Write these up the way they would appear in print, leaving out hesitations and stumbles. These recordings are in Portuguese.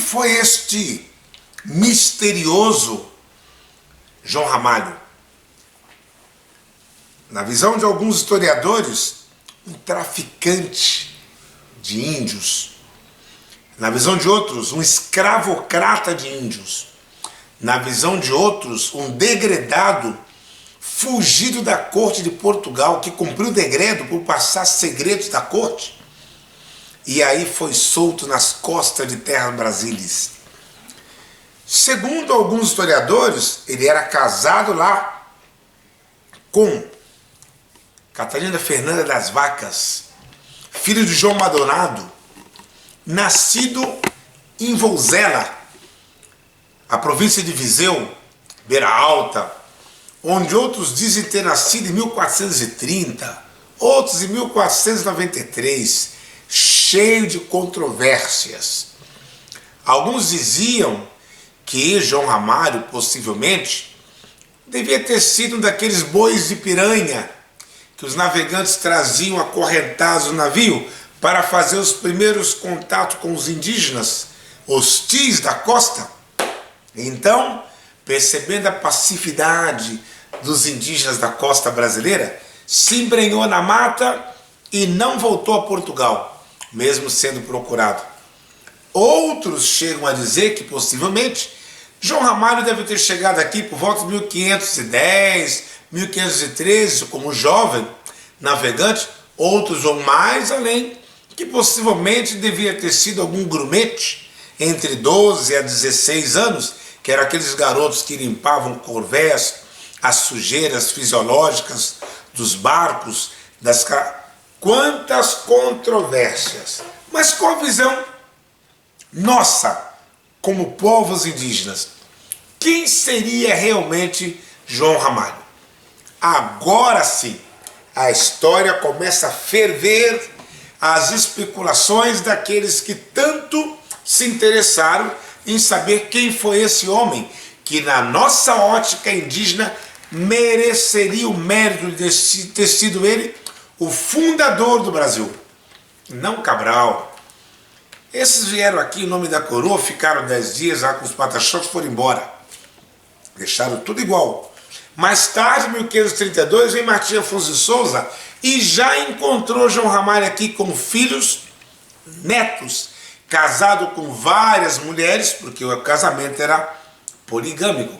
foi este misterioso João Ramalho? Na visão de alguns historiadores, um traficante de índios. Na visão de outros, um escravocrata de índios. Na visão de outros, um degredado fugido da corte de Portugal, que cumpriu o degredo por passar segredos da corte. E aí foi solto nas costas de terras brasileiras. Segundo alguns historiadores, ele era casado lá com Catarina Fernanda das Vacas, filho de João Maldonado, nascido em Vouzela, a província de Viseu, Beira Alta, onde outros dizem ter nascido em 1430, outros em 1493, cheio de controvérsias. Alguns diziam que João Ramalho, possivelmente, devia ter sido um daqueles bois de piranha que os navegantes traziam acorrentados no navio para fazer os primeiros contatos com os indígenas hostis da costa. Então, percebendo a passividade dos indígenas da costa brasileira, se embrenhou na mata e não voltou a Portugal, mesmo sendo procurado. Outros chegam a dizer que, possivelmente, João Ramalho deve ter chegado aqui por volta de 1510, 1513, como jovem navegante. Outros vão mais além, que possivelmente devia ter sido algum grumete entre 12 a 16 anos, que eram aqueles garotos que limpavam corvés, as sujeiras fisiológicas dos barcos, quantas controvérsias. Mas qual a visão nossa, como povos indígenas? Quem seria realmente João Ramalho? Agora sim, a história começa a ferver, as especulações daqueles que tanto se interessaram em saber quem foi esse homem, que na nossa ótica indígena mereceria o mérito de ter sido ele o fundador do Brasil, não Cabral. Esses vieram aqui em nome da coroa, ficaram 10 dias lá com os pataxós e foram embora. Deixaram tudo igual. Mais tarde, em 1532, vem Martim Afonso de Souza e já encontrou João Ramalho aqui com filhos, netos, casado com várias mulheres, porque o casamento era poligâmico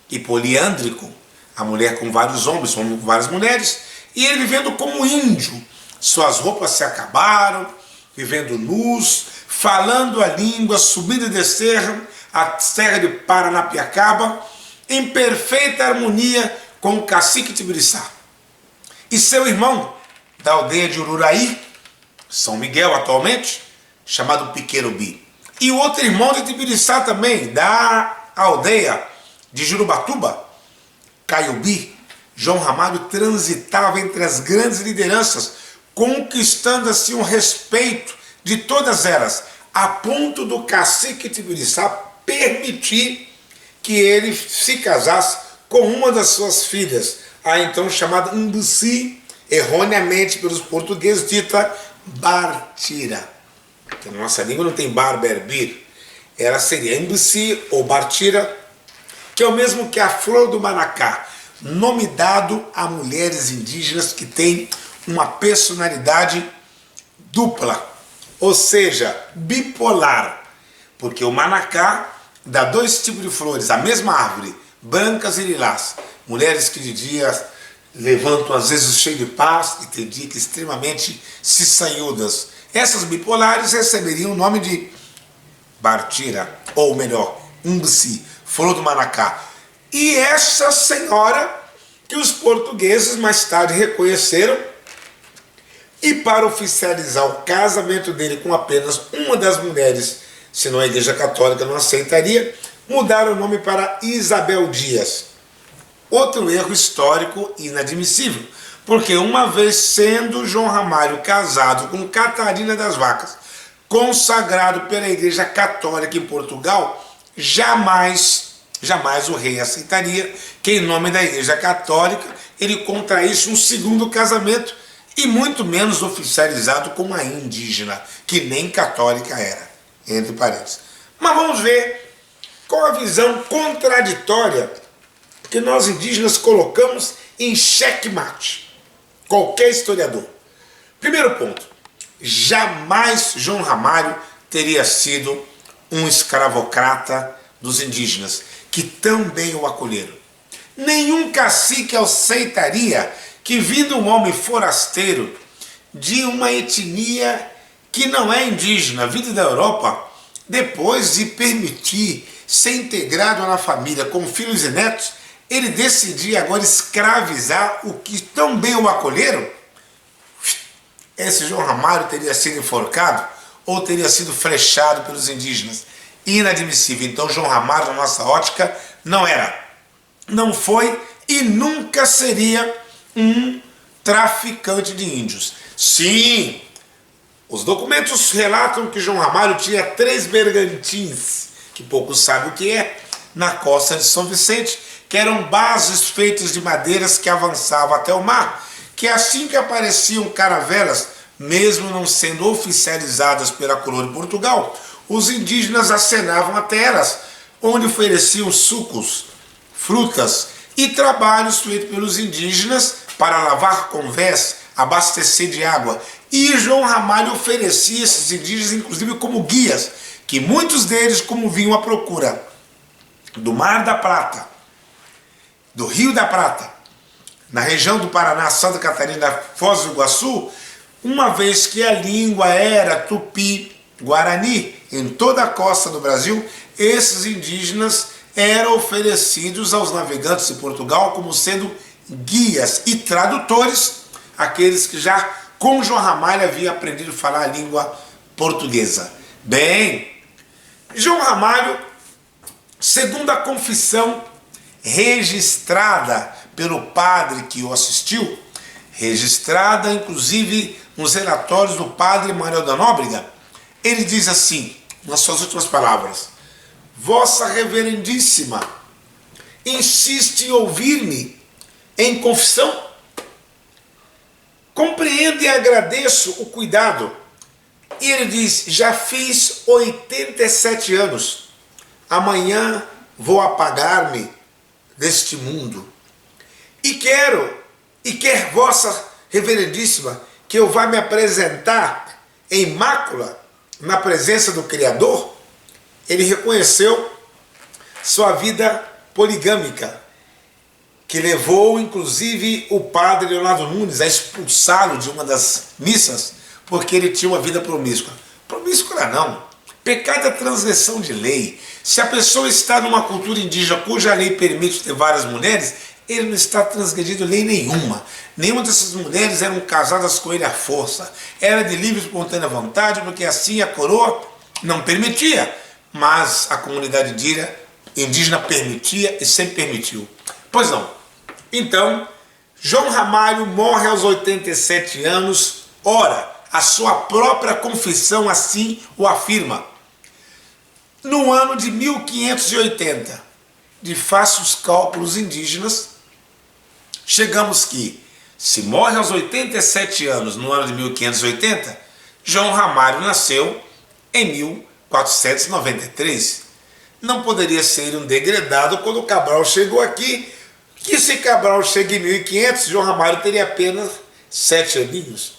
e poliândrico. A mulher com vários homens, o homem com várias mulheres, e ele vivendo como índio. Suas roupas se acabaram, vivendo nus, falando a língua, subindo e descendo a serra de Paranapiacaba, em perfeita harmonia com o cacique Tibiriçá. E seu irmão, da aldeia de Ururaí, São Miguel atualmente, chamado Piquerubi. E o outro irmão de Tibiriçá também, da aldeia de Jurubatuba, Caiubi. João Ramalho transitava entre as grandes lideranças, conquistando assim um respeito de todas elas, a ponto do cacique Tibiriçá permitir que ele se casasse com uma das suas filhas, a então chamada Mbusi, erroneamente pelos portugueses dita Bartira. Que na nossa língua não tem Barberbir. Ela seria Mbusi ou Bartira, que é o mesmo que a flor do Manacá, nome dado a mulheres indígenas que têm uma personalidade dupla, ou seja, bipolar, porque o Manacá dá dois tipos de flores, a mesma árvore, brancas e lilás. Mulheres que de dia levantam às vezes cheio de paz e tem dia que extremamente ciçanhudas. Essas bipolares receberiam o nome de Bartira, ou melhor, Mbusi, flor do Manacá. E essa senhora que os portugueses mais tarde reconheceram, e para oficializar o casamento dele com apenas uma das mulheres, senão a Igreja Católica não aceitaria, mudaram o nome para Isabel Dias. Outro erro histórico inadmissível, porque uma vez sendo João Ramalho casado com Catarina das Vacas, consagrado pela Igreja Católica em Portugal, jamais o rei aceitaria que em nome da Igreja Católica ele contraísse um segundo casamento, e muito menos oficializado com uma indígena, que nem católica era, entre parênteses. Mas vamos ver qual a visão contraditória que nós indígenas colocamos em xeque-mate. Qualquer historiador. Primeiro ponto, jamais João Ramalho teria sido um escravocrata dos indígenas, que tão bem o acolheram. Nenhum cacique aceitaria que, vindo um homem forasteiro de uma etnia que não é indígena, vindo da Europa, depois de permitir ser integrado na família com filhos e netos, ele decidia agora escravizar o que tão bem o acolheram. Esse João Ramalho teria sido enforcado ou teria sido flechado pelos indígenas. Inadmissível. Então João Ramalho, na nossa ótica, não era, não foi e nunca seria um traficante de índios. Sim, os documentos relatam que João Ramalho tinha 3 bergantins, que poucos sabem o que é, na costa de São Vicente, que eram bases feitas de madeiras que avançavam até o mar, que assim que apareciam caravelas, mesmo não sendo oficializadas pela coroa de Portugal, os indígenas acenavam até elas, onde ofereciam sucos, frutas e trabalhos feitos pelos indígenas para lavar convés, abastecer de água. E João Ramalho oferecia esses indígenas, inclusive, como guias, que muitos deles, como vinham à procura do Mar da Prata, do Rio da Prata, na região do Paraná, Santa Catarina, Foz do Iguaçu, uma vez que a língua era tupi-guarani em toda a costa do Brasil, esses indígenas eram oferecidos aos navegantes de Portugal como sendo guias e tradutores, aqueles que já com João Ramalho haviam aprendido a falar a língua portuguesa. Bem, João Ramalho, segundo a confissão registrada pelo padre que o assistiu, registrada inclusive nos relatórios do padre Manuel da Nóbrega, ele diz assim, nas suas últimas palavras: Vossa Reverendíssima insiste em ouvir-me em confissão? Compreendo e agradeço o cuidado. E ele diz: já fiz 87 anos, amanhã vou apagar-me deste mundo. E quer Vossa Reverendíssima que eu vá me apresentar em mácula na presença do Criador? Ele reconheceu sua vida poligâmica, que levou inclusive o padre Leonardo Nunes a expulsá-lo de uma das missas, porque ele tinha uma vida promíscua. Promíscua não. Pecado é transgressão de lei. Se a pessoa está numa cultura indígena cuja lei permite ter várias mulheres, ele não está transgredindo lei nenhuma. Nenhuma dessas mulheres eram casadas com ele à força. Era de livre e espontânea vontade, porque assim a coroa não permitia. Mas a comunidade indígena permitia e sempre permitiu. Pois não. Então, João Ramalho morre aos 87 anos. Ora, a sua própria confissão assim o afirma. No ano de 1580, de fáceis cálculos indígenas, chegamos que, se morre aos 87 anos no ano de 1580, João Ramalho nasceu em 1493. Não poderia ser um degredado quando Cabral chegou aqui, que se Cabral chega em 1500, João Ramalho teria apenas 7 aninhos.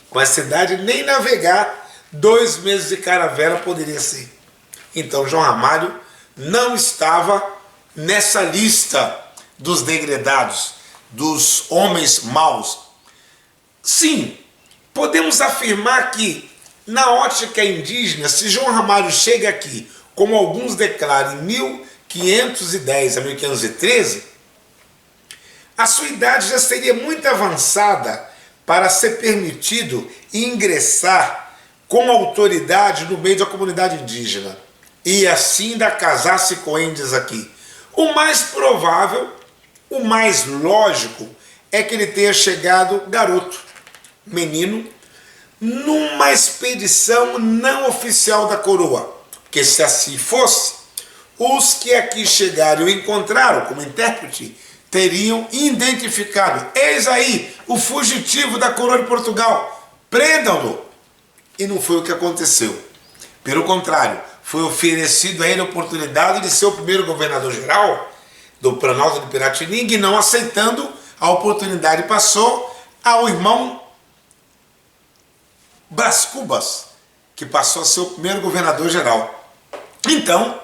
Com essa idade, nem navegar 2 meses de caravela poderia ser. Então João Ramalho não estava nessa lista dos degredados, dos homens maus. Sim, podemos afirmar que, na ótica indígena, se João Ramalho chega aqui, como alguns declaram, em 1510 a 1513, a sua idade já seria muito avançada para ser permitido ingressar com autoridade no meio da comunidade indígena e assim ainda casar-se com índios aqui. O mais provável, o mais lógico, é que ele tenha chegado garoto, menino, numa expedição não oficial da coroa, porque se assim fosse, os que aqui chegaram e o encontraram como intérprete teriam identificado: eis aí o fugitivo da coroa de Portugal, prendam-no. E não foi o que aconteceu. Pelo contrário, foi oferecido a ele a oportunidade de ser o primeiro governador-geral do Planalto de Piratininga, e não aceitando a oportunidade passou ao irmão Brás Cubas, que passou a ser o primeiro governador-geral. Então,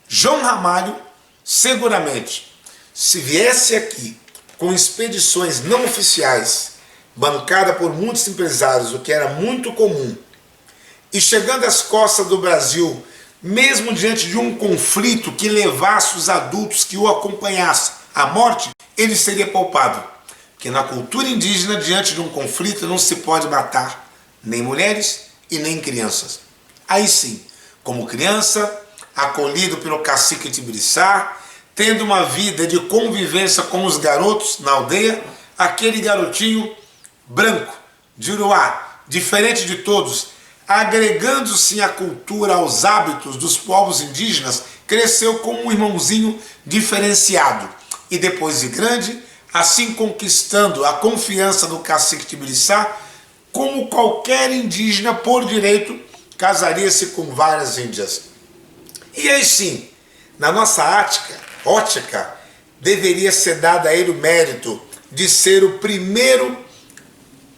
João Ramalho, seguramente, se viesse aqui com expedições não oficiais, bancada por muitos empresários, o que era muito comum, e chegando às costas do Brasil, mesmo diante de um conflito que levasse os adultos que o acompanhassem à morte, ele seria poupado. Porque na cultura indígena, diante de um conflito, não se pode matar nem mulheres e nem crianças. Aí sim, como criança, acolhido pelo cacique Tibiriçá, tendo uma vida de convivência com os garotos na aldeia, aquele garotinho branco, de Uruá, diferente de todos, agregando-se à cultura, aos hábitos dos povos indígenas, cresceu como um irmãozinho diferenciado. E depois de grande, assim conquistando a confiança do cacique Tibiriçá, como qualquer indígena por direito, casaria-se com várias índias. E aí sim, na nossa ótica, deveria ser dado a ele o mérito de ser o primeiro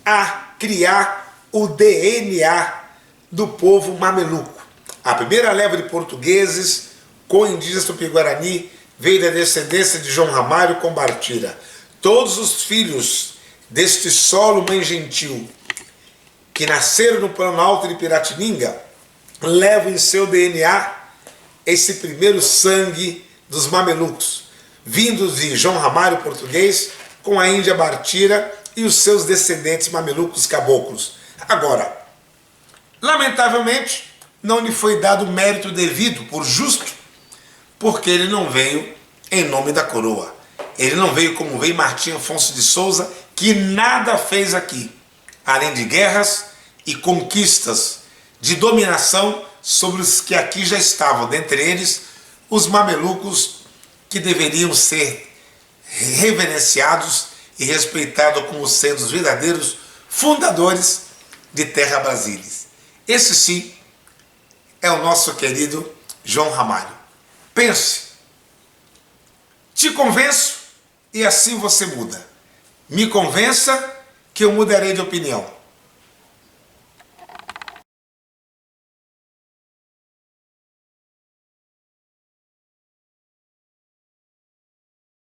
a criar o DNA do povo mameluco. A primeira leva de portugueses com indígenas tupi-guarani veio da descendência de João Ramalho com Bartira. Todos os filhos deste solo mãe gentil que nasceram no Planalto de Piratininga levam em seu DNA esse primeiro sangue dos mamelucos, vindos de João Ramalho português com a Índia Bartira e os seus descendentes mamelucos caboclos. Agora, lamentavelmente, não lhe foi dado o mérito devido por justo, porque ele não veio em nome da coroa. Ele não veio como veio Martim Afonso de Souza, que nada fez aqui, além de guerras e conquistas de dominação sobre os que aqui já estavam, dentre eles os mamelucos, que deveriam ser reverenciados e respeitados como sendo os verdadeiros fundadores de Terra Brasília. Esse sim é o nosso querido João Ramalho. Pense, te convenço e assim você muda. Me convença que eu mudarei de opinião.